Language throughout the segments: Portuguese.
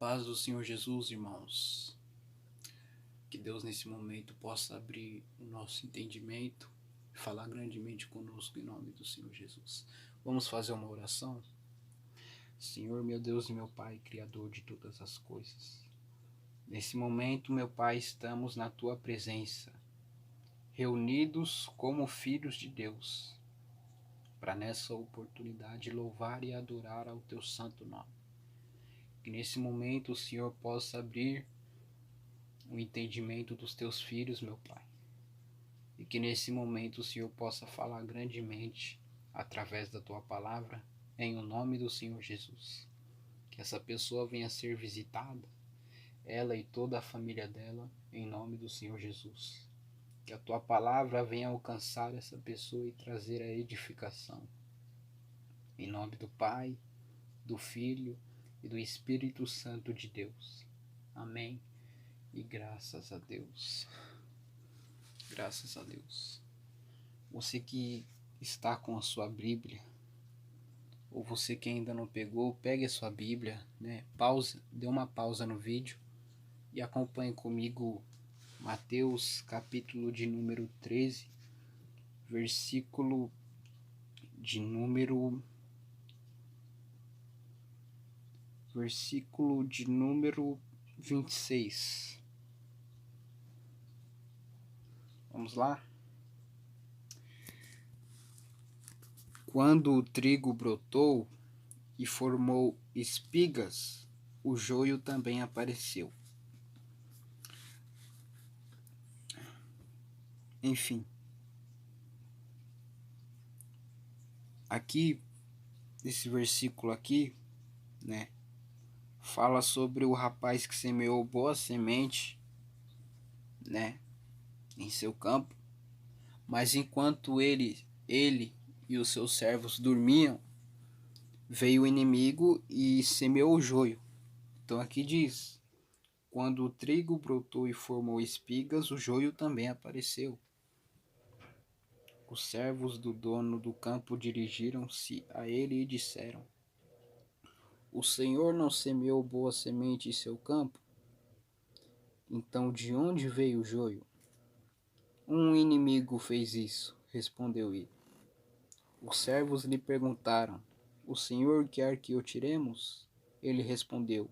Paz do Senhor Jesus, irmãos. Que Deus nesse momento possa abrir o nosso entendimento e falar grandemente conosco em nome do Senhor Jesus. Vamos fazer uma oração? Senhor, meu Deus e meu Pai, Criador de todas as coisas. Nesse momento, meu Pai, estamos na Tua presença, reunidos como filhos de Deus, para nessa oportunidade louvar e adorar ao Teu santo nome. Que nesse momento o Senhor possa abrir o entendimento dos teus filhos, meu Pai. E que nesse momento o Senhor possa falar grandemente através da tua palavra, em o nome do Senhor Jesus. Que essa pessoa venha a ser visitada, ela e toda a família dela, em nome do Senhor Jesus. Que a tua palavra venha alcançar essa pessoa e trazer a edificação. Em nome do Pai, do Filho e do Espírito Santo de Deus. Amém. E graças a Deus. Graças a Deus. Você que está com a sua Bíblia, ou você que ainda não pegou, pegue a sua Bíblia, né? Dê uma pausa no vídeo e acompanhe comigo Mateus, capítulo de número 13, versículo de número 26. Vamos lá? Quando o trigo brotou e formou espigas, o joio também apareceu. Enfim, aqui, esse versículo aqui, né, fala sobre o rapaz que semeou boa semente, né, em seu campo, mas enquanto ele e os seus servos dormiam, veio o inimigo e semeou o joio. Então aqui diz: quando o trigo brotou e formou espigas, o joio também apareceu. Os servos do dono do campo dirigiram-se a ele e disseram: o Senhor não semeou boa semente em seu campo? Então de onde veio o joio? Um inimigo fez isso, respondeu ele. Os servos lhe perguntaram: o Senhor quer que o tiremos? Ele respondeu: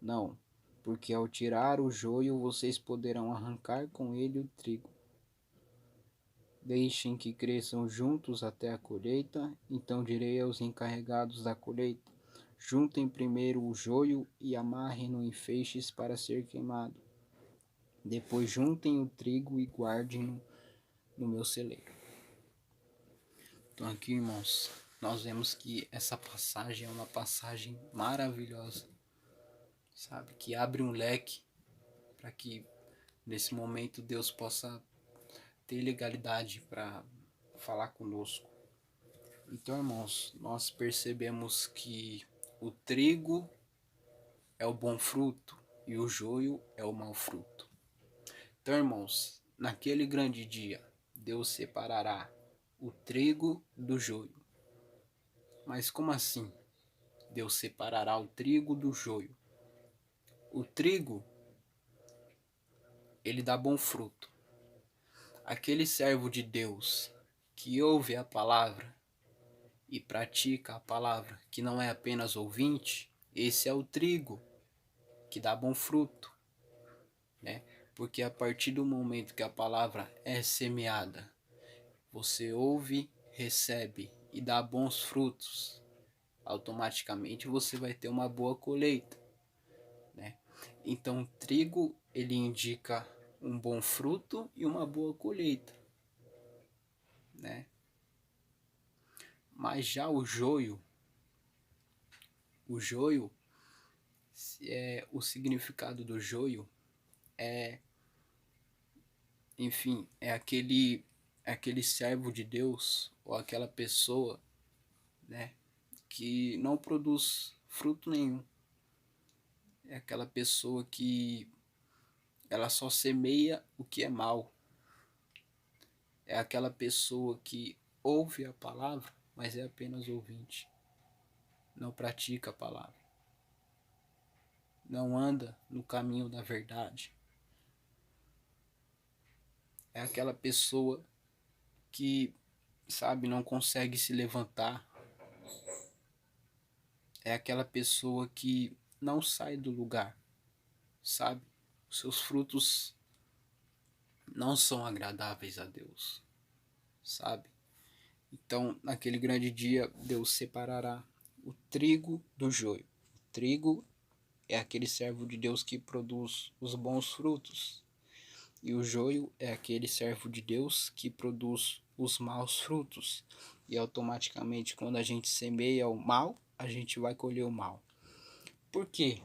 não, porque ao tirar o joio vocês poderão arrancar com ele o trigo. Deixem que cresçam juntos até a colheita, então direi aos encarregados da colheita: juntem primeiro o joio e amarrem-no em feixes para ser queimado. Depois juntem o trigo e guardem-no no meu celeiro. Então aqui, irmãos, nós vemos que essa passagem é uma passagem maravilhosa, sabe? Que abre um leque para que nesse momento Deus possa ter legalidade para falar conosco. Então, irmãos, nós percebemos que o trigo é o bom fruto e o joio é o mau fruto. Então, irmãos, naquele grande dia, Deus separará o trigo do joio. Mas como assim? Deus separará o trigo do joio. O trigo, ele dá bom fruto. Aquele servo de Deus que ouve a palavra e pratica a palavra, que não é apenas ouvinte, esse é o trigo que dá bom fruto, né? Porque a partir do momento que a palavra é semeada, você ouve, recebe e dá bons frutos, automaticamente você vai ter uma boa colheita, né? Então, trigo ele indica um bom fruto e uma boa colheita, né? Mas já o joio o significado do joio é, enfim, é aquele servo de Deus ou aquela pessoa, né, que não produz fruto nenhum. É aquela pessoa que ela só semeia o que é mal. É aquela pessoa que ouve a palavra, mas é apenas ouvinte. Não pratica a palavra. não anda no caminho da verdade. É aquela pessoa que, sabe, não consegue se levantar. É aquela pessoa que não sai do lugar, sabe? Os seus frutos não são agradáveis a Deus, sabe? Então, naquele grande dia, Deus separará o trigo do joio. O trigo é aquele servo de Deus que produz os bons frutos. E o joio é aquele servo de Deus que produz os maus frutos. E automaticamente, quando a gente semeia o mal, a gente vai colher o mal. Por quê?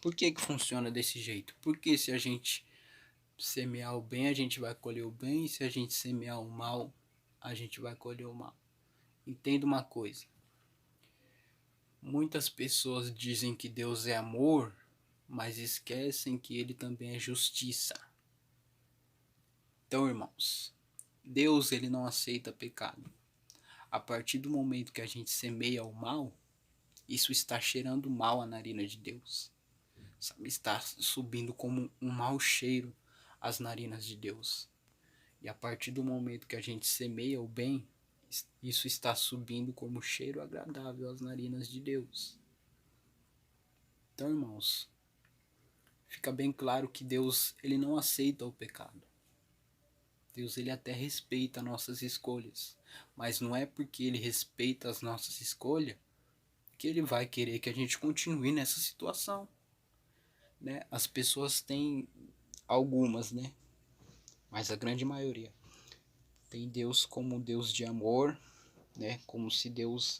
Por que funciona desse jeito? Porque se a gente semear o bem, a gente vai colher o bem. E se a gente semear o mal, a gente vai colher o mal. Entenda uma coisa. Muitas pessoas dizem que Deus é amor, mas esquecem que Ele também é justiça. Então, irmãos, Deus ele não aceita pecado. A partir do momento que a gente semeia o mal, isso está cheirando mal à narina de Deus. Sabe, está subindo como um mau cheiro às narinas de Deus. E a partir do momento que a gente semeia o bem, isso está subindo como cheiro agradável às narinas de Deus. Então, irmãos, fica bem claro que Deus ele não aceita o pecado. Deus ele até respeita nossas escolhas, mas não é porque ele respeita as nossas escolhas que ele vai querer que a gente continue nessa situação, né? As pessoas têm algumas, né? Mas a grande maioria tem Deus como Deus de amor, né? Como se Deus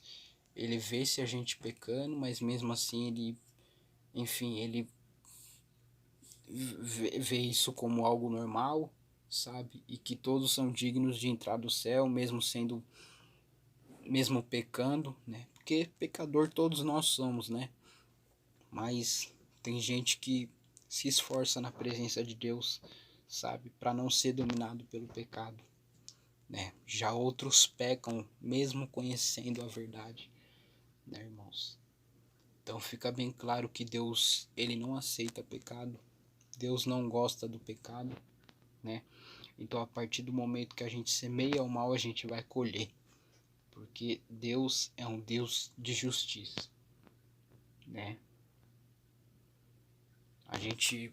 ele vesse a gente pecando, mas mesmo assim ele, enfim, ele vê isso como algo normal, sabe? E que todos são dignos de entrar do céu, mesmo pecando, né? Porque pecador todos nós somos, né? Mas tem gente que se esforça na presença de Deus, sabe? Para não ser dominado pelo pecado, né? Já outros pecam mesmo conhecendo a verdade, né, irmãos? Então fica bem claro que Deus, ele não aceita pecado. Deus não gosta do pecado, né? Então a partir do momento que a gente semeia o mal, a gente vai colher. Porque Deus é um Deus de justiça, né? A gente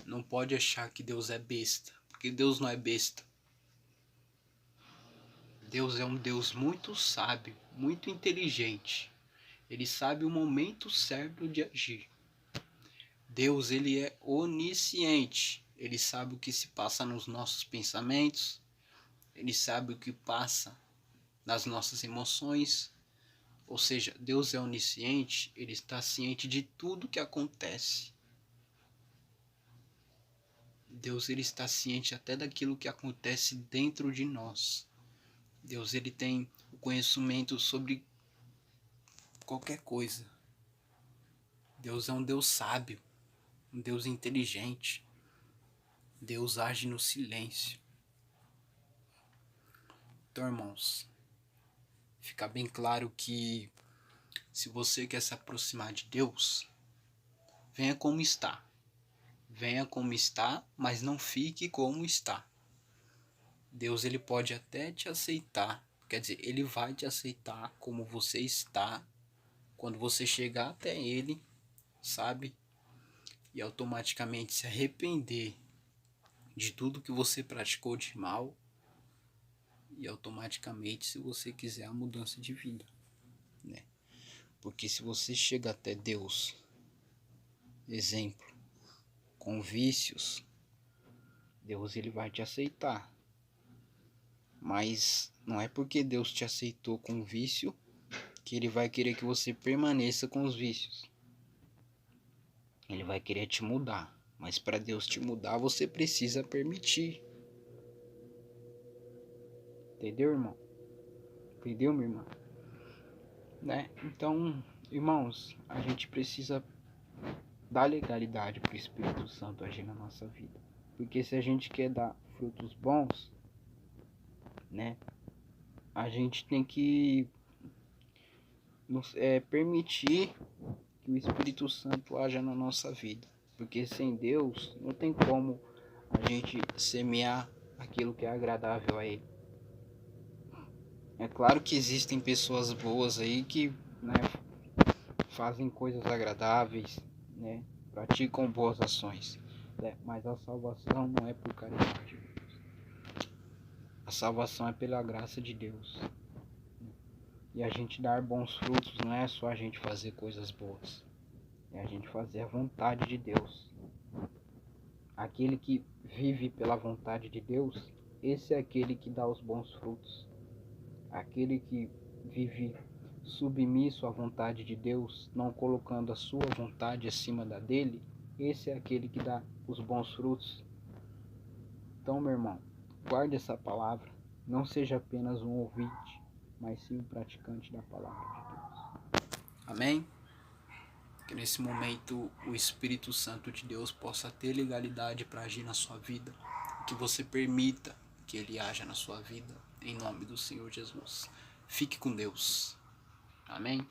não pode achar que Deus é besta, porque Deus não é besta. Deus é um Deus muito sábio, muito inteligente. Ele sabe o momento certo de agir. Deus, ele é onisciente. Ele sabe o que se passa nos nossos pensamentos. Ele sabe o que passa nas nossas emoções. Ou seja, Deus é onisciente, ele está ciente de tudo que acontece. Deus ele está ciente até daquilo que acontece dentro de nós. Deus ele tem o conhecimento sobre qualquer coisa. Deus é um Deus sábio, um Deus inteligente. Deus age no silêncio. Então, irmãos, fica bem claro que se você quer se aproximar de Deus, venha como está. Venha como está, mas não fique como está. Deus ele pode até te aceitar, quer dizer, ele vai te aceitar como você está quando você chegar até ele, sabe? E automaticamente se arrepender de tudo que você praticou de mal e automaticamente se você quiser a mudança de vida, né? Porque se você chega até Deus, exemplo, com vícios, Deus ele vai te aceitar. Mas não é porque Deus te aceitou com vício que ele vai querer que você permaneça com os vícios. Ele vai querer te mudar. Mas para Deus te mudar, você precisa permitir. Entendeu, irmão? Entendeu, minha irmã? Né? Então, irmãos, a gente precisa dar legalidade para o Espírito Santo agir na nossa vida. Porque se a gente quer dar frutos bons, né? A gente tem que permitir que o Espírito Santo haja na nossa vida. Porque sem Deus não tem como a gente semear aquilo que é agradável a Ele. É claro que existem pessoas boas aí que, né, fazem coisas agradáveis, né, praticam boas ações, né, mas a salvação não é por caridade. A salvação é pela graça de Deus. E a gente dar bons frutos não é só a gente fazer coisas boas, é a gente fazer a vontade de Deus. Aquele que vive pela vontade de Deus, esse é aquele que dá os bons frutos. Aquele que vive submisso à vontade de Deus, não colocando a sua vontade acima da dele, esse é aquele que dá os bons frutos. Então, meu irmão, guarde essa palavra. Não seja apenas um ouvinte, mas sim um praticante da palavra de Deus. Amém? Que nesse momento o Espírito Santo de Deus possa ter legalidade para agir na sua vida. Que você permita que Ele haja na sua vida. Em nome do Senhor Jesus. Fique com Deus. Amém?